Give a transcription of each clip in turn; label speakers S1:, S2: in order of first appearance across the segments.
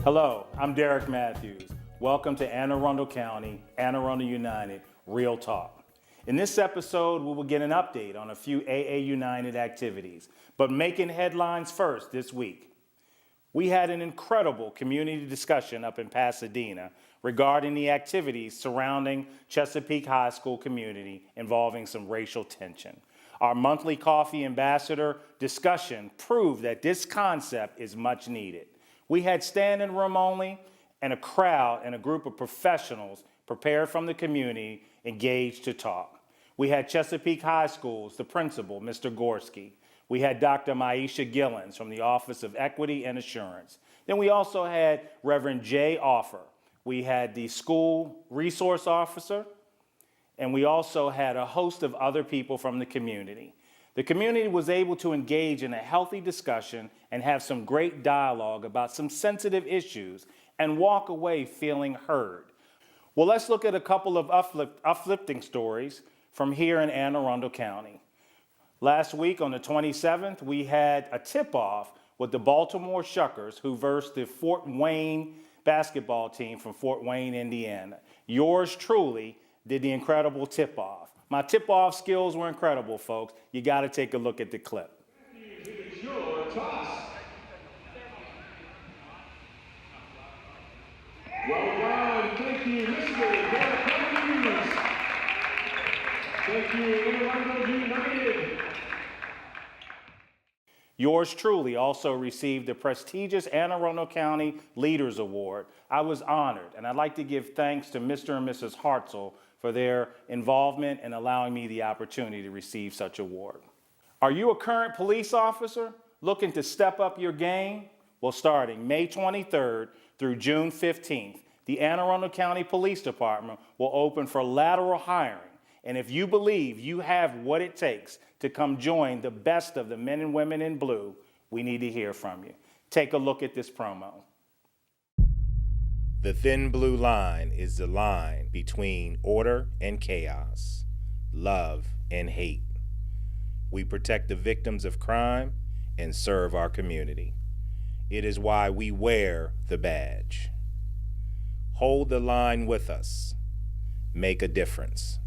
S1: Hello, I'm Derek Matthews. Welcome to Arundel County, Arundel United, Real Talk. In this episode, we will get an update on a few AA United activities, but making headlines first this week. We had an incredible community discussion up in Pasadena regarding the activities surrounding Chesapeake High School community involving some racial tension. Our monthly coffee ambassador discussion proved that this concept is much needed. We had standing room only and a crowd and a group of professionals prepared from the community engaged to talk. We had Chesapeake High School's the principal, Mr. Gorski. We had Dr. Maisha Gillens from the Office of Equity and Assurance. Then we also had Reverend Jay Offer. We had the school resource officer, and we also had a host of other people from the community. The community was able to engage in a healthy discussion and have some great dialogue about some sensitive issues and walk away feeling heard. Well, let's look at a couple of uplifting stories from here in Anne Arundel County. Last week on the 27th, we had a tip-off with the Baltimore Shuckers who versed the Fort Wayne basketball team from Fort Wayne, Indiana. Yours truly did the incredible tip-off. My tip-off skills were incredible, folks. You got to take a look at the clip.
S2: Your toss. Well done. Thank you, Mr. Derek Matthews. Thank you, Arundel United.
S1: Yours truly also received the prestigious Anne Arundel County Leaders Award. I was honored, and I'd like to give thanks to Mr. and Mrs. Hartzell for their involvement in allowing me the opportunity to receive such an award. Are you a current police officer looking to step up your game? Well, starting May 23rd through June 15th, the Anne Arundel County Police Department will open for lateral hiring. And if you believe you have what it takes to come join the best of the men and women in blue, we need to hear from you. Take a look at this promo.
S3: The thin blue line is the line between order and chaos, love and hate. We protect the victims of crime and serve our community. It is why we wear the badge. Hold the line with us. Make a difference.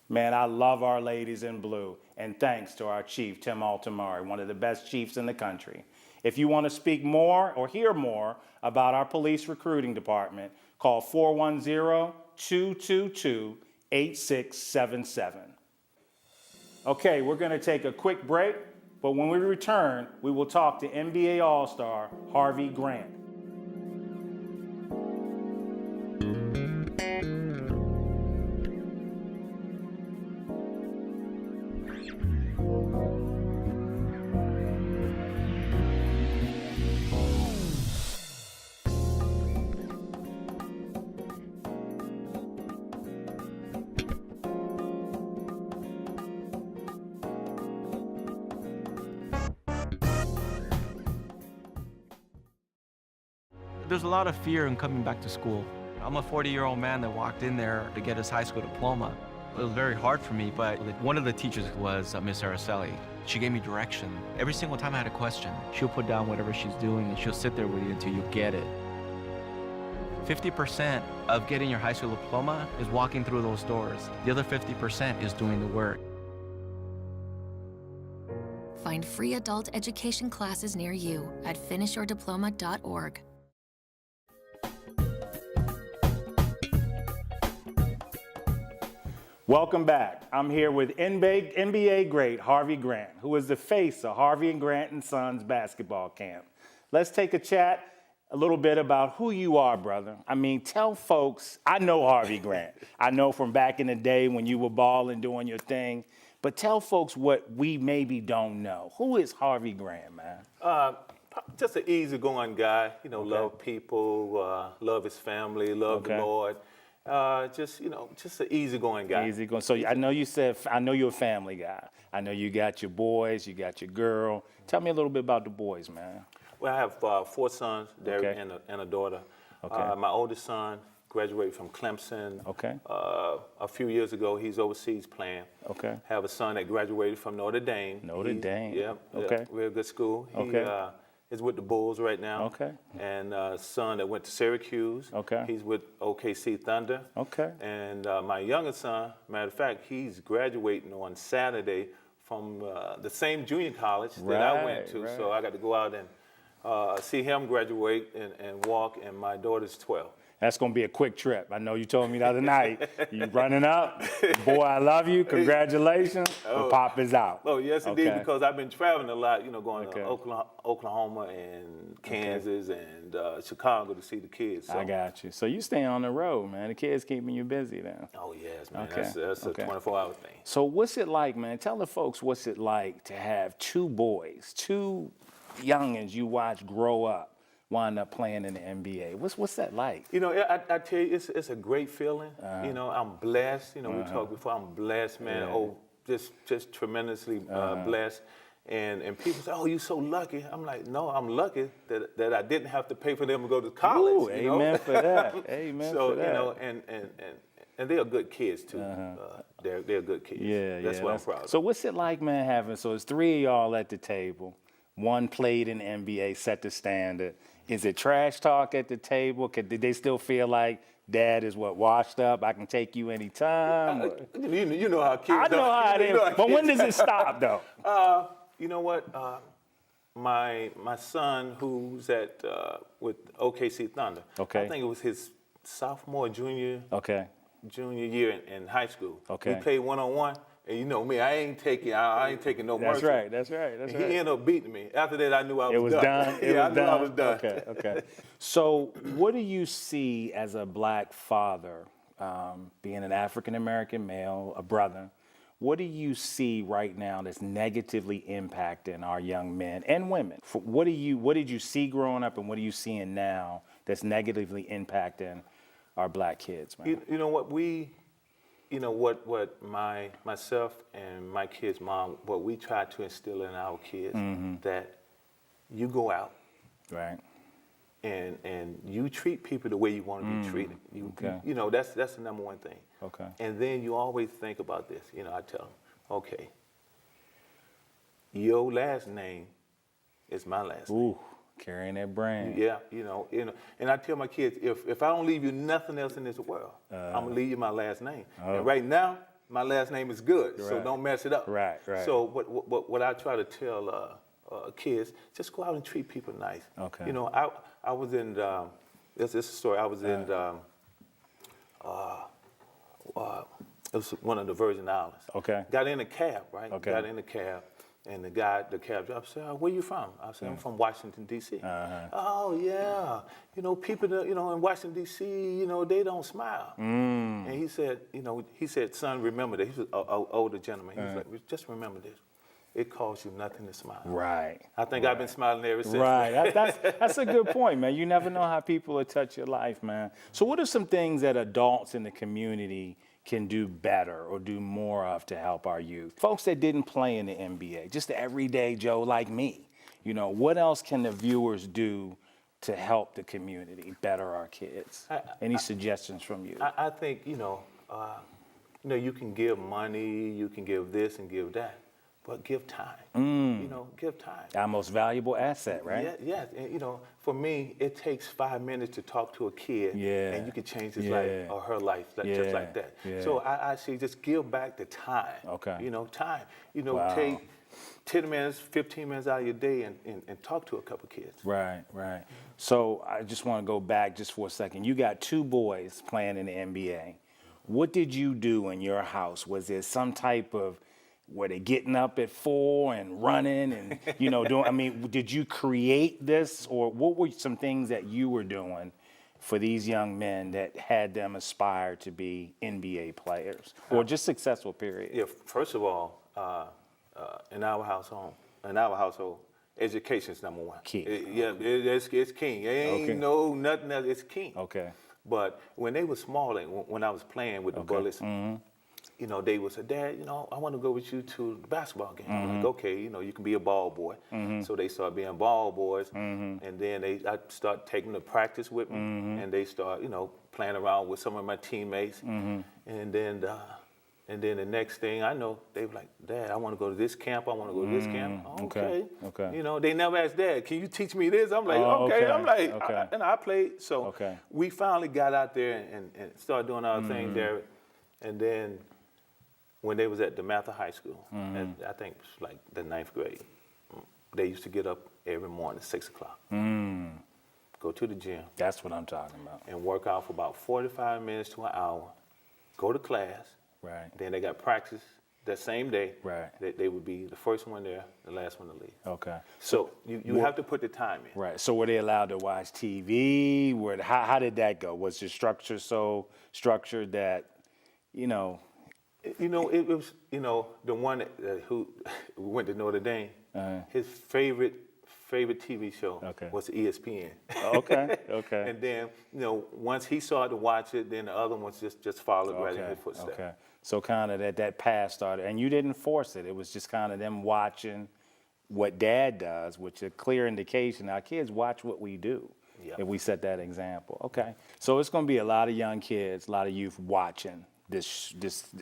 S1: Man, I love our ladies in blue, and thanks to our chief, Tim Altamari, one of the best chiefs in the country. If you want to speak more or hear more about our police recruiting department, call 410-222-8677. Okay, we're going to take a quick break, but when we return, we will talk to NBA All-Star Harvey Grant.
S4: There's a lot of fear in coming back to school. I'm a 40-year-old man that walked in there to get his high school diploma. It was very hard for me, but one of the teachers was Miss Araceli. She gave me direction. Every single time I had a question, she'll put down whatever she's doing and she'll sit there with you until you get it. 50% of getting your high school diploma is walking through those doors. The other 50% is doing the work.
S5: Find free adult education classes near you at finishyourdiploma.org.
S1: Welcome back. I'm here with NBA great Harvey Grant, who is the face of Harvey and Grant and Sons basketball camp. Let's take a chat a little bit about who you are, brother. I mean, tell folks, I know Harvey Grant. I know from back in the day when you were balling, doing your thing, but tell folks what we maybe don't know. Who is Harvey Grant, man?
S6: Just an easygoing guy,
S1: Okay.
S6: love people, love his family, love the Lord. Just an easygoing guy.
S1: Easygoing. So I know you said, I know you're a family guy. I know you got your boys, you got your girl. Tell me a little bit about the boys, man.
S6: Well, I have 4 sons, Derek, and a daughter.
S1: Okay.
S6: My oldest son, graduated from Clemson.
S1: Okay.
S6: A few years ago, he's overseas playing.
S1: Okay.
S6: Have a son that graduated from Notre Dame.
S1: Notre Dame.
S6: Yeah.
S1: Okay.
S6: Real good school.
S1: Okay.
S6: He is with the Bulls right now.
S1: Okay.
S6: And son that went to Syracuse.
S1: Okay.
S6: He's with OKC Thunder.
S1: Okay.
S6: And my youngest son, matter of fact, he's graduating on Saturday from the same junior college that I went to.
S1: Right.
S6: So I got to go out and see him graduate and walk, and my daughter's 12.
S1: That's going to be a quick trip. I know you told me the other night. You running up. Boy, I love you. Congratulations. But Pop is out.
S6: Oh, yes, indeed,
S1: Okay.
S6: because I've been traveling a lot, going
S1: Okay.
S6: to Oklahoma and Kansas and Chicago to see the kids. So.
S1: I got you. So you stay on the road, man. The kids keeping you busy then.
S6: Oh, yes, man.
S1: Okay.
S6: That's a 24-hour thing.
S1: So what's it like, man? Tell the folks what's it like to have two boys, two youngins you watch grow up, wind up playing in the NBA. What's that like?
S6: I tell you, it's a great feeling. I'm blessed. We talked before. I'm blessed, man.
S1: Yeah.
S6: Oh, just tremendously blessed. And people say, "Oh, you're so lucky." I'm like, "No, I'm lucky that I didn't have to pay for them to go to college."
S1: Ooh, amen for that. Amen
S6: so,
S1: for that.
S6: and they are good kids too. They're good kids.
S1: Yeah,
S6: that's what I'm proud of.
S1: So what's it like, man, having, so it's three of y'all at the table. One played in the NBA, set the standard. Is it trash talk at the table? Did they still feel like Dad is washed up? I can take you anytime?
S6: You know how kids.
S1: I know how it is. But when does it stop, though?
S6: You know what? My son, who's at with OKC Thunder.
S1: Okay.
S6: I think it was his sophomore, junior year in high school.
S1: Okay.
S6: We played one-on-one. And you know me, I ain't taking no mercy.
S1: That's right.
S6: He ended up beating me. After that, I knew I was done.
S1: It was done.
S6: I knew I was done.
S1: Okay. So what do you see as a black father, being an African-American male, a brother, what do you see right now that's negatively impacting our young men and women? What did you see growing up and what are you seeing now that's negatively impacting our black kids, man?
S6: You know what myself and my kids' mom, what we try to instill in our kids, that you go out,
S1: right,
S6: and you treat people the way you want to be treated. That's the number one thing.
S1: Okay.
S6: And then you always think about this. I tell them, okay, your last name is my last name.
S1: Ooh, carrying that brand.
S6: Yeah, and I tell my kids, if I don't leave you nothing else in this world, I'm gonna leave you my last name. And right now, my last name is good, so don't mess it up.
S1: Right.
S6: So what I try to tell kids, just go out and treat people nice.
S1: Okay.
S6: I was in this is a story. I was in it was one of the Virgin Islands.
S1: Okay.
S6: Got in a cab, right?
S1: Okay.
S6: Got in the cab. And the cab driver said, "Where you from?" I said, "I'm from Washington, D.C." "Oh, yeah. People that, in Washington, D.C., they don't smile." And he said, "Son, remember this." He was an older gentleman. He was like, "Just remember this. It costs you nothing to smile."
S1: Right.
S6: I think I've been smiling ever since.
S1: Right. That's a good point, man. You never know how people will touch your life, man. So what are some things that adults in the community can do better or do more of to help our youth? Folks that didn't play in the NBA, just the everyday Joe like me. What else can the viewers do to help the community better our kids? Any suggestions from you?
S6: I think, you can give money, you can give this and give that, but give time. Give time.
S1: Our most valuable asset, right?
S6: Yes. And, for me, it takes 5 minutes to talk to a kid, and you can change his life or her life just like that.
S1: Yeah.
S6: So I say just give back the time.
S1: Okay.
S6: Time.
S1: Wow.
S6: Take 10 minutes, 15 minutes out of your day and talk to a couple kids.
S1: Right. So I just want to go back just for a second. You got two boys playing in the NBA. What did you do in your house? Was there some type of, were they getting up at 4 and running and, doing, did you create this, or what were some things that you were doing for these young men that had them aspire to be NBA players or just successful, period?
S6: Yeah, first of all, in our household, education is number one.
S1: Key.
S6: It's king. It ain't nothing else. It's king.
S1: Okay.
S6: But when they were small, when I was playing with the Bullets, you know, they would say, Dad, you know, I want to go with you to the basketball game. I'm like, okay, you know, you can be a ball boy. So they start being ball boys, and then I start taking them to practice with me, and they start, you know, playing around with some of my teammates, and then the next thing I know, they were like, Dad, I want to go to this camp. I want to go to this camp. Okay. You know, they never asked, Dad, can you teach me this? I'm like, okay. I'm like, and I played. So we finally got out there and started doing our thing there. And then when they was at DeMatha High School, and I think it was like the 9th grade, they used to get up every morning at 6 o'clock. Go to the gym.
S1: That's what I'm talking about.
S6: And work out for about 45 minutes to an hour. Go to class.
S1: Right.
S6: Then they got practice that same day.
S1: Right.
S6: They would be the first one there, the last one to leave.
S1: Okay.
S6: So you have to put the time in.
S1: Right. So were they allowed to watch TV? How did that go? Was the structure so structured that, you know?
S6: You know, it was, you know, the one who went to Notre Dame, his favorite TV show was ESPN.
S1: Okay.
S6: And then, you know, once he started to watch it, then the other ones just followed right in his footsteps.
S1: Okay. So kind of that path started, and you didn't force it. It was just kind of them watching what Dad does, which is a clear indication our kids watch what we do. Yep. If we set that example. Okay. So it's going to be a lot of young kids, a lot of youth watching this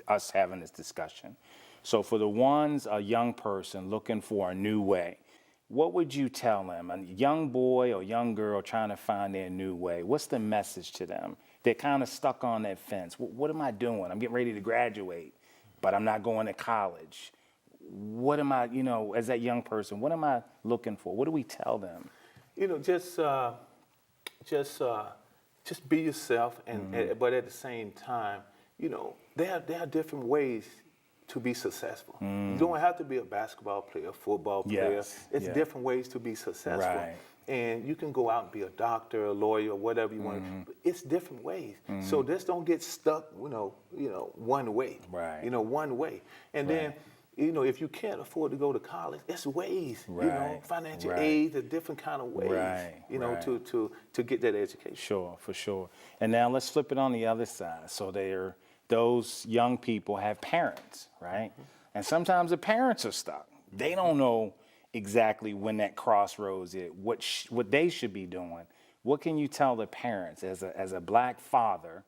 S1: us having this discussion. So for the ones, a young person looking for a new way, what would you tell them? A young boy or young girl trying to find their new way, what's the message to them? They're kind of stuck on that fence. What am I doing? I'm getting ready to graduate, but I'm not going to college. What am I, you know, as that young person, what am I looking for? What do we tell them?
S6: You know, just be yourself, but at the same time, you know, there are different ways to be successful. You don't have to be a basketball player, football player. It's different ways to be successful.
S1: Right.
S6: And you can go out and be a doctor, a lawyer, whatever you want. It's different ways. So just don't get stuck, you know, one way.
S1: Right.
S6: You know, one way. And then, you know, if you can't afford to go to college, there's ways. You know, financial aid, a different kind of ways. You know, to get that education.
S1: Sure, for sure. And now let's flip it on the other side. So those young people have parents, right? And sometimes the parents are stuck. They don't know exactly when that crossroads is, what they should be doing. What can you tell the parents as a black father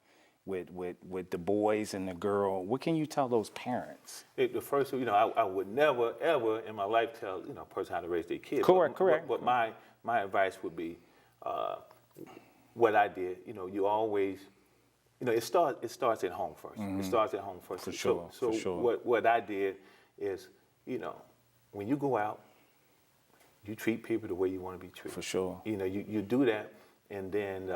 S1: with the boys and the girl? What can you tell those parents?
S6: The first, you know, I would never ever in my life tell, you know, a person how to raise their kids.
S1: Correct.
S6: But my advice would be what I did. You know, you always. You know, it starts at home first. It starts at home first.
S1: For sure.
S6: What I did is, you know, when you go out, you treat people the way you want to be treated.
S1: For sure.
S6: You know, you do that, and then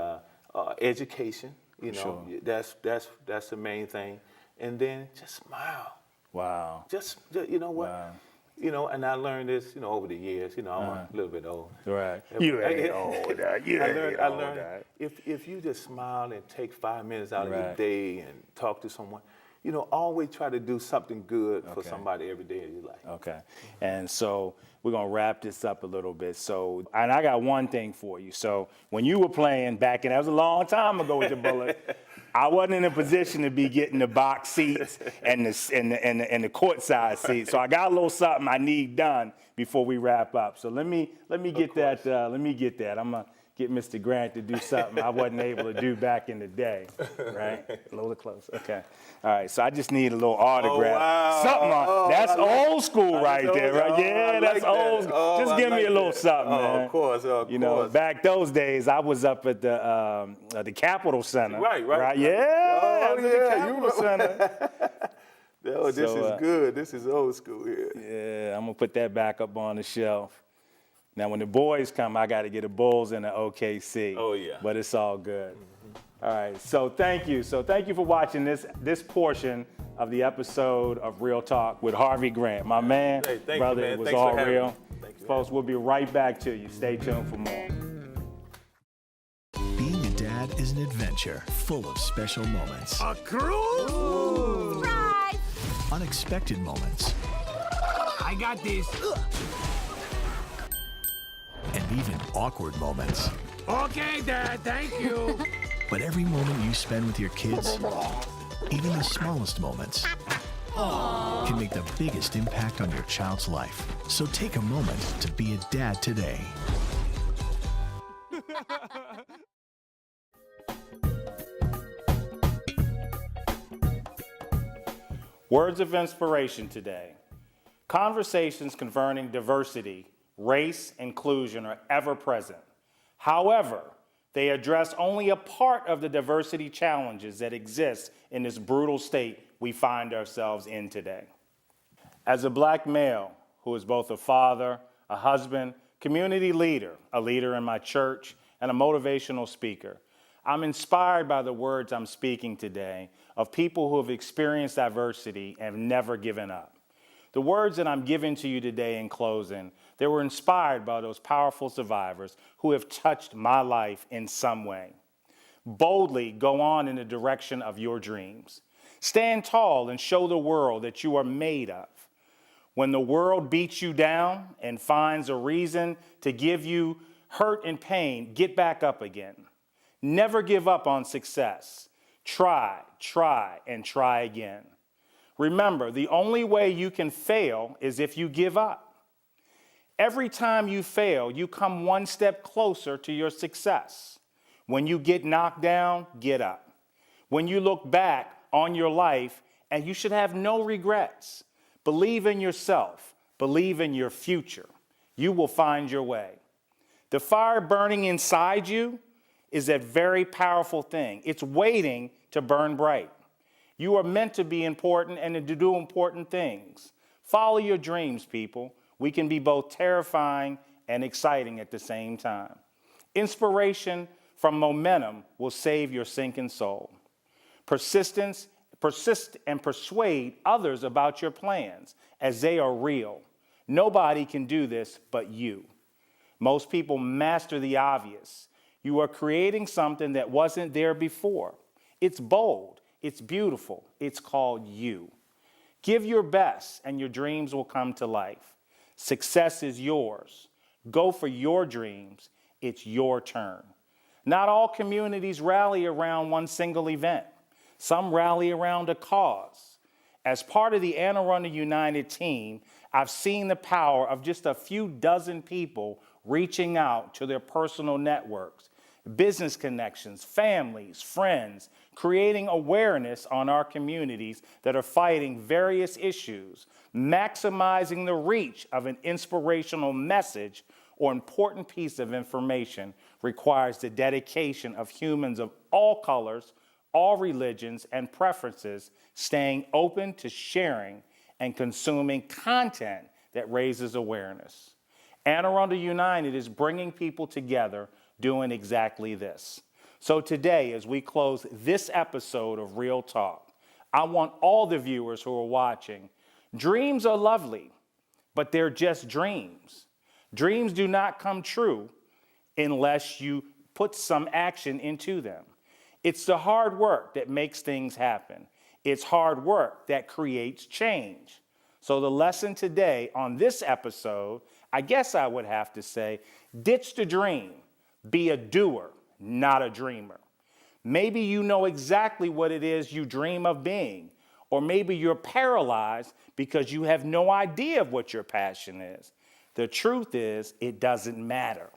S6: education. You know, that's the main thing, and then just smile.
S1: Wow.
S6: Just you know what.
S1: Wow.
S6: You know, and I learned this, you know, over the years. You know, I'm a little bit old.
S1: Right. You ain't old.
S6: I learned if you just smile and take 5 minutes out of your day and talk to someone, you know, always try to do something good for somebody every day of your life.
S1: Okay. And so we're going to wrap this up a little bit. So, and I got one thing for you. So when you were playing back in, that was a long time ago with the Bullet, I wasn't in a position to be getting the box seats and the courtside seats. So I got a little something I need done before we wrap up. So let me get that. Let me get that. I'm gonna get Mr. Grant to do something I wasn't able to do back in the day. Right? A little close. Okay. All right. So I just need a little autograph.
S6: Oh, wow.
S1: Something. That's old school right there, right? Yeah, that's old school. Just give me a little something, man.
S6: Of course.
S1: You know, back those days, I was up at the Capitol Center.
S6: Right.
S1: Yeah.
S6: Oh,
S1: The Capitol Center.
S6: Oh, this is good. This is old school here.
S1: Yeah, I'm going to put that back up on the shelf. Now, when the boys come, I got to get the Bulls and the OKC.
S6: Oh, yeah.
S1: But it's all good. All right, so thank you. So thank you for watching this portion of the episode of Real Talk with Harvey Grant. My man,
S6: thank
S1: brother,
S6: you, man.
S1: it was
S6: Thanks
S1: all
S6: for having
S1: real.
S6: me. Thank you,
S1: Folks, we'll be right back to you. Stay tuned for more.
S7: Being a dad is an adventure full of special moments.
S2: A cruise?
S8: Right.
S7: Unexpected moments.
S2: I got this.
S7: And even awkward moments.
S2: Okay, Dad, thank you.
S7: But every moment you spend with your kids, even the smallest moments, can make the biggest impact on your child's life. So take a moment to be a dad today.
S1: Words of inspiration today. Conversations concerning diversity, race, inclusion are ever present. However, they address only a part of the diversity challenges that exist in this brutal state we find ourselves in today. As a black male who is both a father, a husband, community leader, a leader in my church, and a motivational speaker, I'm inspired by the words I'm speaking today of people who have experienced diversity and have never given up. The words that I'm giving to you today in closing, they were inspired by those powerful survivors who have touched my life in some way. Boldly go on in the direction of your dreams. Stand tall and show the world that you are made of. When the world beats you down and finds a reason to give you hurt and pain, get back up again. Never give up on success. Try, and try again. Remember, the only way you can fail is if you give up. Every time you fail, you come one step closer to your success. When you get knocked down, get up. When you look back on your life, and you should have no regrets. Believe in yourself. Believe in your future. You will find your way. The fire burning inside you is a very powerful thing. It's waiting to burn bright. You are meant to be important and to do important things. Follow your dreams, people. We can be both terrifying and exciting at the same time. Inspiration from momentum will save your sinking soul. Persist and persuade others about your plans as they are real. Nobody can do this but you. Most people master the obvious. You are creating something that wasn't there before. It's bold. It's beautiful. It's called you. Give your best and your dreams will come to life. Success is yours. Go for your dreams. It's your turn. Not all communities rally around one single event. Some rally around a cause. As part of the Anne Arundel United team, I've seen the power of just a few dozen people reaching out to their personal networks, business connections, families, friends, creating awareness on our communities that are fighting various issues, maximizing the reach of an inspirational message or important piece of information requires the dedication of humans of all colors, all religions and preferences, staying open to sharing and consuming content that raises awareness. Anne Arundel United is bringing people together doing exactly this. So today, as we close this episode of Real Talk, I want all the viewers who are watching, dreams are lovely, but they're just dreams. Dreams do not come true unless you put some action into them. It's the hard work that makes things happen. It's hard work that creates change. So the lesson today on this episode, I guess I would have to say, ditch the dream. Be a doer, not a dreamer. Maybe you know exactly what it is you dream of being, or maybe you're paralyzed because you have no idea of what your passion is. The truth is, it doesn't matter.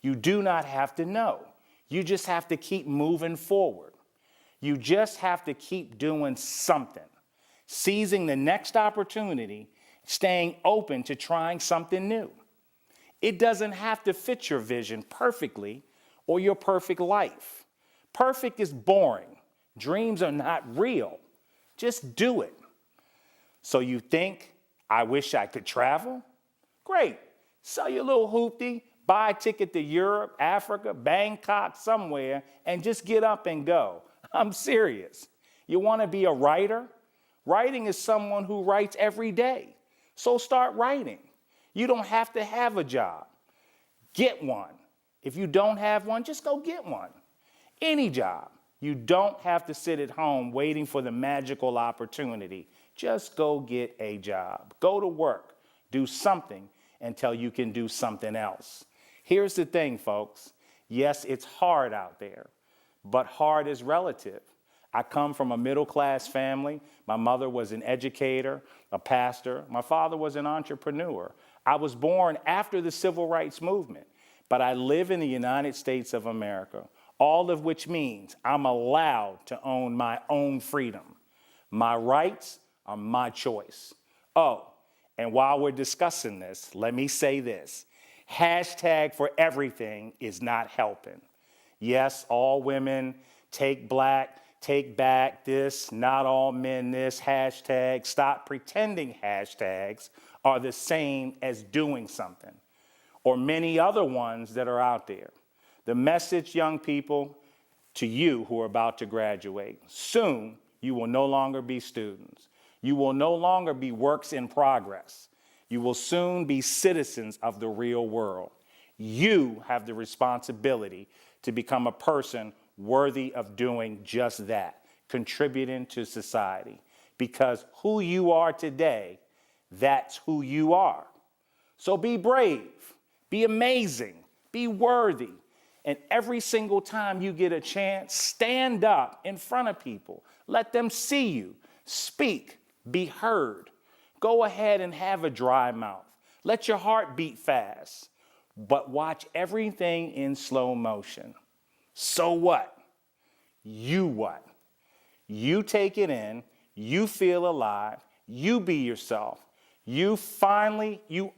S1: You do not have to know. You just have to keep moving forward. You just have to keep doing something, seizing the next opportunity, staying open to trying something new. It doesn't have to fit your vision perfectly or your perfect life. Perfect is boring. Dreams are not real. Just do it. So you think, I wish I could travel? Great. Sell your little hoopty, buy a ticket to Europe, Africa, Bangkok, somewhere, and just get up and go. I'm serious. You want to be a writer? Writing is someone who writes every day. So start writing. You don't have to have a job. Get one. If you don't have one, just go get one. Any job. You don't have to sit at home waiting for the magical opportunity. Just go get a job. Go to work. Do something until you can do something else. Here's the thing, folks. Yes, it's hard out there, but hard is relative. I come from a middle-class family. My mother was an educator, a pastor. My father was an entrepreneur. I was born after the Civil Rights Movement, but I live in the United States of America, all of which means I'm allowed to own my own freedom. My rights are my choice. Oh, and while we're discussing this, let me say this. Hashtag for everything is not helping. Yes, all women take black, take back this, not all men this, hashtag, stop pretending hashtags are the same as doing something, or many other ones that are out there. The message, young people, to you who are about to graduate, soon you will no longer be students. You will no longer be works in progress. You will soon be citizens of the real world. You have the responsibility to become a person worthy of doing just that, contributing to society. Because who you are today, that's who you are. So be brave, be amazing, be worthy. And every single time you get a chance, stand up in front of people. Let them see you. Speak, be heard. Go ahead and have a dry mouth. Let your heart beat fast. But watch everything in slow motion. So what? You what? You take it in, you feel alive, you be yourself. You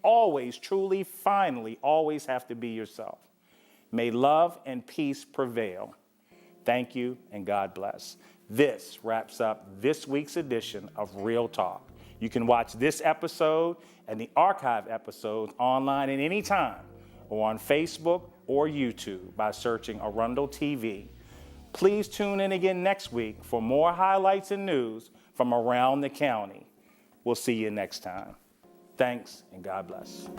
S1: always, truly, finally, always have to be yourself. May love and peace prevail. Thank you and God bless. This wraps up this week's edition of Real Talk. You can watch this episode and the archive episodes online at any time or on Facebook or YouTube by searching Arundel TV. Please tune in again next week for more highlights and news from around the county. We'll see you next time. Thanks and God bless.